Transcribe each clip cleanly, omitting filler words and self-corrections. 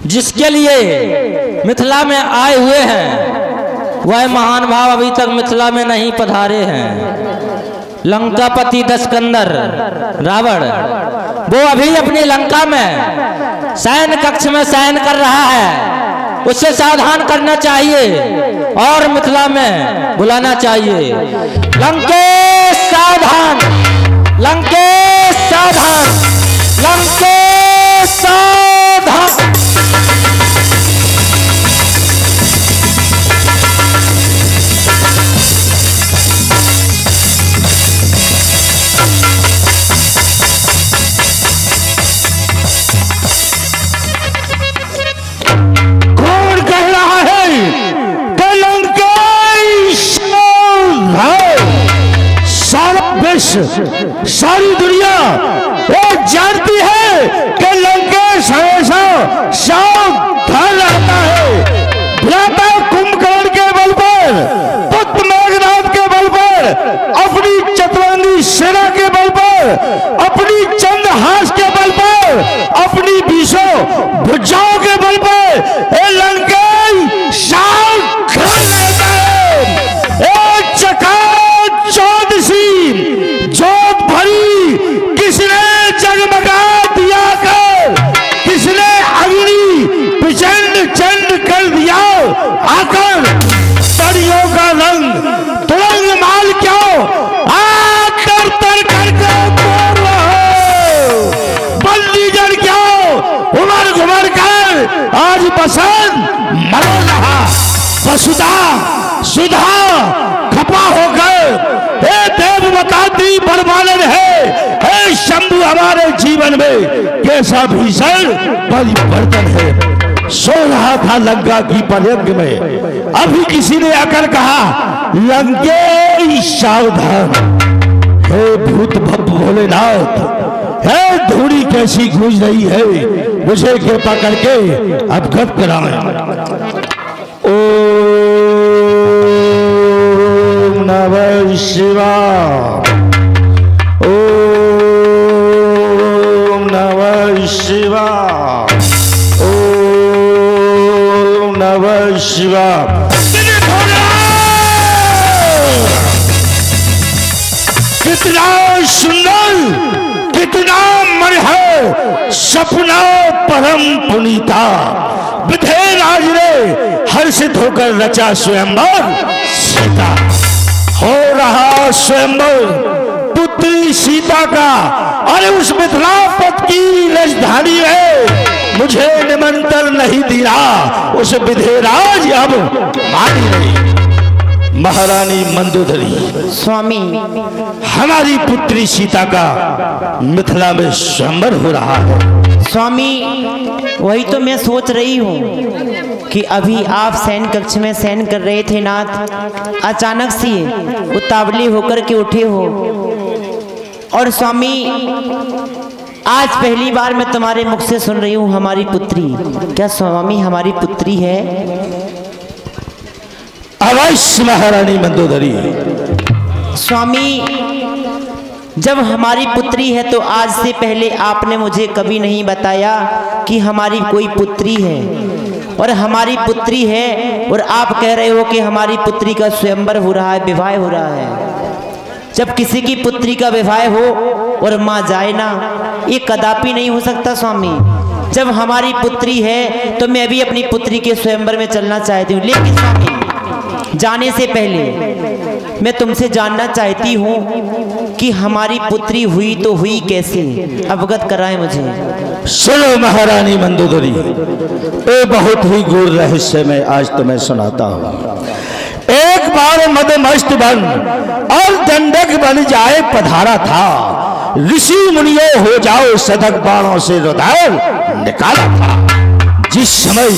जिसके लिए मिथिला में आए हुए हैं वह महान भाव अभी तक मिथिला में नहीं पधारे हैं। लंकापति दशकंदर रावण वो अभी अपनी लंका में शयन कक्ष में शयन कर रहा है, उससे सावधान करना चाहिए और मिथिला में बुलाना चाहिए। लंकेश सावधान, लंकेश सावधान, लंकेश सावधान। सारी दुनिया वो जानती है कि लंकेश हमेशा सावधान रहता है। भ्राता कुंभकर्ण के बल पर, पुत्र मेघनाद के बल पर, अपनी चतुरंगी सेना के बल पर, अपनी चंद्रहास के बल पर, अपनी 20 भुजाओं के बल पर लंकेश सावधान रहता है। एक चकाचौंध जोत भरी किसने जगमगा दिया कर, किसने अग्नि प्रचंड चंड कर दिया आकर। तड़ियों का रंग तुरंग माल क्यों तर तर करके बोल रहे, बंदीगढ़ क्यों उमर घुमर कर आज बसंत मरो रहा। वसुधा सुधा खपा होकर देववताती बड़बालन है शंभु हमारे जीवन में कैसा भीषण परिवर्तन है। सो रहा था लंका की पलंग में, अभी किसी ने आकर कहा लंकेश सावधान। हे भूत भक्त भोलेनाथ, है धूड़ी कैसी गूंज रही है, मुझे कृपा करके अवगत कराएं। नमः शिवाय, ओम नमः शिवाय, ओम नमः शिवाय। कितना सुंदर, कितना मन है सपना परम पुनीता। विधेयराज ने हर्षित होकर रचा स्वयंवर सीता। हो रहा स्वयंवर पुत्री सीता का, अरे उस मिथिलापत की राजधानी में मुझे निमंत्रण नहीं दिया। उस विधेयराज अब मानी नहीं। महारानी मंदोदरी स्वामी, हमारी पुत्री सीता का मिथिला में स्वयंवर हो रहा है। स्वामी वही तो मैं सोच रही हूँ कि अभी आप शयन कक्ष में शयन कर रहे थे नाथ, अचानक से उतावली होकर के उठे हो। और स्वामी आज पहली बार मैं तुम्हारे मुख से सुन रही हूँ हमारी पुत्री। क्या स्वामी हमारी पुत्री है? अवश्य महारानी मंदोदरी। स्वामी जब हमारी पुत्री है तो आज से पहले आपने मुझे कभी नहीं बताया कि हमारी कोई पुत्री है। और हमारी पुत्री है और आप कह रहे हो कि हमारी पुत्री का स्वयंवर हो रहा है, विवाह हो रहा है। जब किसी की पुत्री का विवाह हो और माँ जाए ना, ये कदापि नहीं हो सकता स्वामी। जब हमारी पुत्री है तो मैं भी अपनी पुत्री के स्वयंवर में चलना चाहती हूँ। लेकिन स्वामी जाने से पहले मैं तुमसे जानना चाहती हूँ कि हमारी पुत्री हुई तो हुई कैसे, अवगत कराएं मुझे। सुनो महारानी मंदोदरी, ये बहुत ही गूढ़ रहस्य मैं आज तुम्हें सुनाता हूँ। एक बार मदमस्त बन और दंडक बन जाए पधारा था, ऋषि मुनियों हो जाओ सदक बाणों से रुधिर निकाला था। जिस समय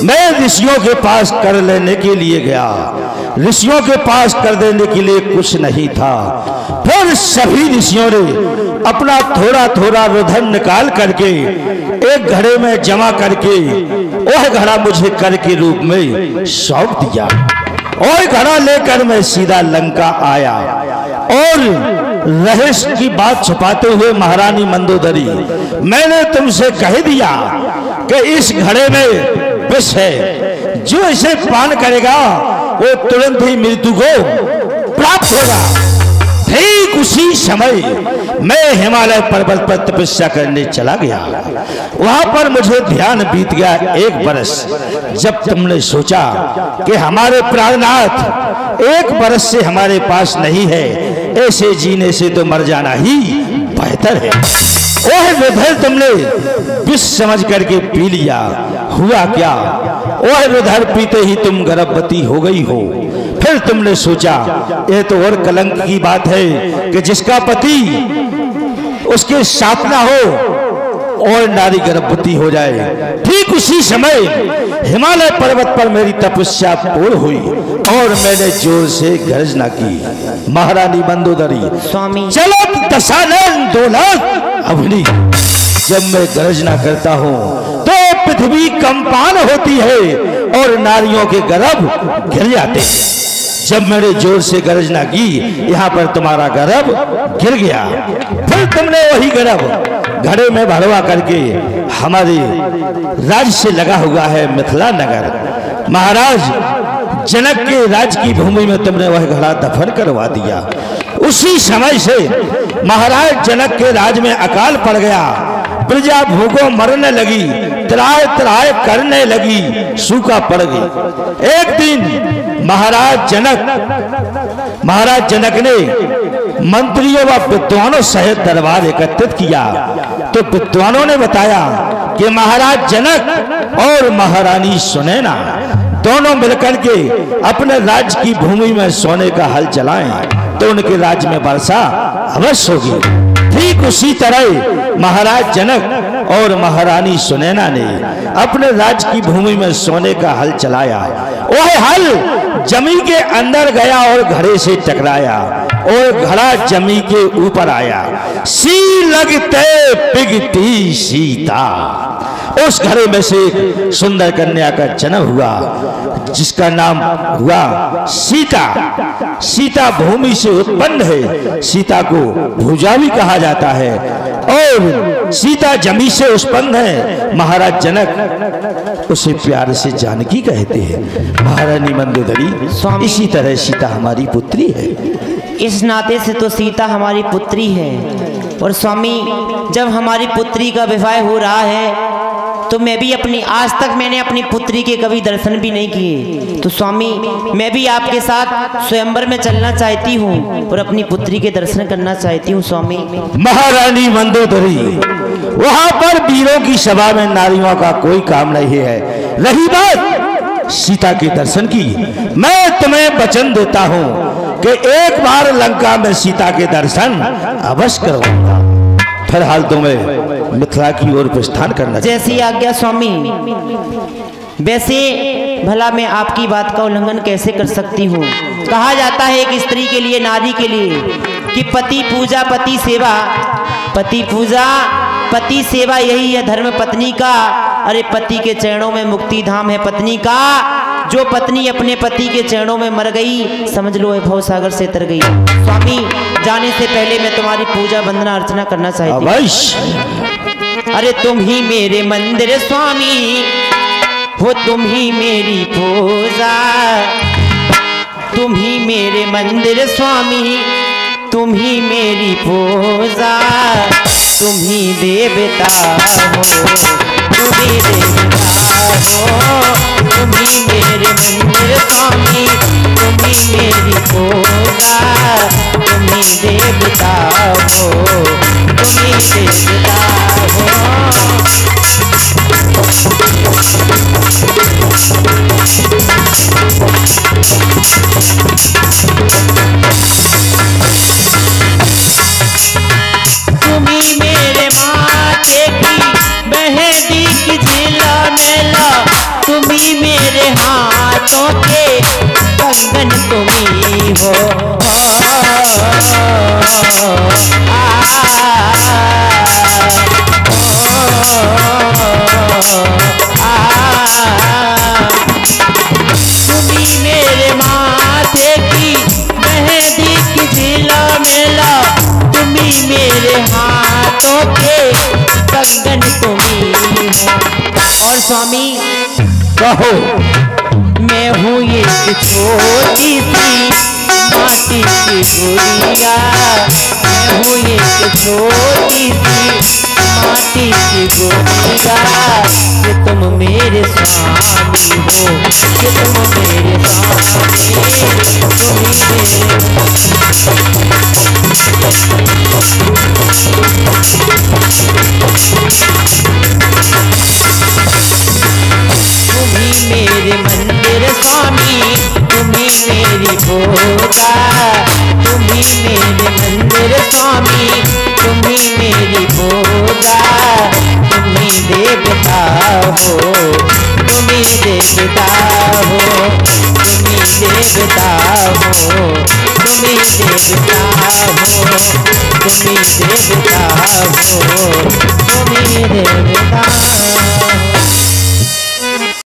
मैं ऋषियों के पास कर लेने के लिए गया, ऋषियों के पास कर देने के लिए कुछ नहीं था। फिर सभी ऋषियों ने अपना थोड़ा थोड़ा रुधिर निकाल करके एक घड़े में जमा करके वह घड़ा मुझे कर के रूप में सौंप दिया। और घड़ा लेकर मैं सीधा लंका आया और रहस्य की बात छुपाते हुए महारानी मंदोदरी मैंने तुमसे कह दिया कि इस घड़े में विष है, जो इसे पान करेगा वो तुरंत ही मृत्यु को प्राप्त होगा। ठीक उसी समय मैं हिमालय पर्वत पर तपस्या करने चला गया। वहां पर मुझे ध्यान बीत गया 1 बरस। जब तुमने सोचा कि हमारे प्राणनाथ 1 बरस से हमारे पास नहीं है, ऐसे जीने से तो मर जाना ही बेहतर है। ओह विधर, तुमने विष समझ करके पी लिया। हुआ क्या? ओह विधर, पीते ही तुम गर्भवती हो गई हो। फिर तुमने सोचा यह तो और कलंक की बात है कि जिसका पति उसके साथ ना हो और नारी गर्भवती हो जाए। ठीक उसी समय हिमालय पर्वत पर मेरी तपस्या पूर्ण हुई और मैंने जोर से गर्जना की। महारानी मंदोदरी स्वामी चलत दशानन दोलत अवनी, जब मैं गर्जना करता हूँ तो पृथ्वी कंपान होती है और नारियों के गर्भ गिर जाते हैं। जब मैंने जोर से गर्जना की, यहाँ पर तुम्हारा गर्भ गिर गया। फिर तुमने वही गर्भ घड़े में भरवा करके हमारे राज्य से लगा हुआ है मिथिला नगर, महाराज जनक के राज की भूमि में तुमने वह घड़ा दफन करवा दिया। उसी समय से महाराज जनक के राज में अकाल पड़ गया। प्रजा भूखों मरने लगी, त्राय त्राय करने लगी, सूखा पड़ गई। एक दिन महाराज जनक ने मंत्रियों व विद्वानों सहित दरबार एकत्रित किया तो विद्वानों ने बताया कि महाराज जनक और महारानी सुनैना दोनों मिलकर के अपने राज्य की भूमि में सोने का हल चलाएं तो उनके राज्य में वर्षा अवश्य होगी। ठीक उसी तरह महाराज जनक और महारानी सुनैना ने अपने राज्य की भूमि में सोने का हल चलाया। वह हल जमी के अंदर गया और घड़े से टकराया और घड़ा जमी के ऊपर आया। सी लगते पिघती सीता, उस घड़े में से एक सुंदर कन्या का जन्म हुआ जिसका नाम हुआ सीता। सीता भूमि से उत्पन्न है, सीता को भुजा भी कहा जाता है और सीता जमी से उत्पन्न है। महाराज जनक उसे प्यार से जानकी कहते हैं। महारानी मंदोदरी, इसी तरह सीता हमारी पुत्री है। इस नाते से तो सीता हमारी पुत्री है। और स्वामी, जब हमारी पुत्री का विवाह हो रहा है तो मैं भी आज तक मैंने अपनी पुत्री के कभी दर्शन भी नहीं किए। तो स्वामी, मैं भी आपके साथ स्वयंवर में चलना चाहती हूँ और अपनी पुत्री के दर्शन करना चाहती हूँ स्वामी। महारानी मंदोदरी, वहां पर वीरों की सभा में नारियों का कोई काम नहीं है। रही बात सीता के दर्शन की, मैं तुम्हें वचन देता हूँ कि एक बार लंका में सीता के दर्शन अवश्य करूंगा। फिलहाल तुम्हें मिथिला की ओर प्रस्थान करना। जैसी आज्ञा स्वामी। वैसे भला मैं आपकी बात का उल्लंघन कैसे कर सकती हूँ? कहा जाता है एक स्त्री के लिए, नारी के लिए कि पति पूजा पति सेवा, पति पूजा पति सेवा यही है धर्म पत्नी का। अरे पति के चरणों में मुक्ति धाम है पत्नी का। जो पत्नी अपने पति के चरणों में मर गई, समझ लो भव सागर से तर गई। स्वामी, जाने से पहले मैं तुम्हारी पूजा वंदना अर्चना करना चाहती हूँ। अरे तुम ही मेरे मंदिर स्वामी हो, तुम ही मेरी पूजा, तुम ही मेरे मंदिर स्वामी, तुम ही मेरी पूजा, तुम ही देवता हो, तुम ही देवता हो, तुम ही मेरे मंदिर स्वामी, तुम ही मेरी पूजा, तुम ही देवता हो, तुम ही देवता हो। तुम्ही मेरे माथे की मेहंदी की झिला मेला, तुम्ही मेरे हाथों के कंगन तुम्ही हो। तुम्ही मेरे माथे की मेहंदी की झिला मेला, तुम्ही मेरे हाथों के कंगन तुम्ही हो। स्वामी कहो। मैं हूँ एक छोटी सी माटी की गुड़िया, मैं हूँ एक छोटी सी माटी की गुड़िया, कि तुम मेरे स्वामी हो, कि तुम मेरे स्वामी, तुम्ही मेरे मंदिर स्वामी, तुम्ही मेरी भोगा, तुम्ही मेरे मंदिर स्वामी, तुम्ही मेरी भोगा, तुम्ही देवता हो, तुम्ही देवता हो, तुम्ही देवता हो, तुम्ही देवता हो, तुम्ही देवता हो, तुम्ही देवता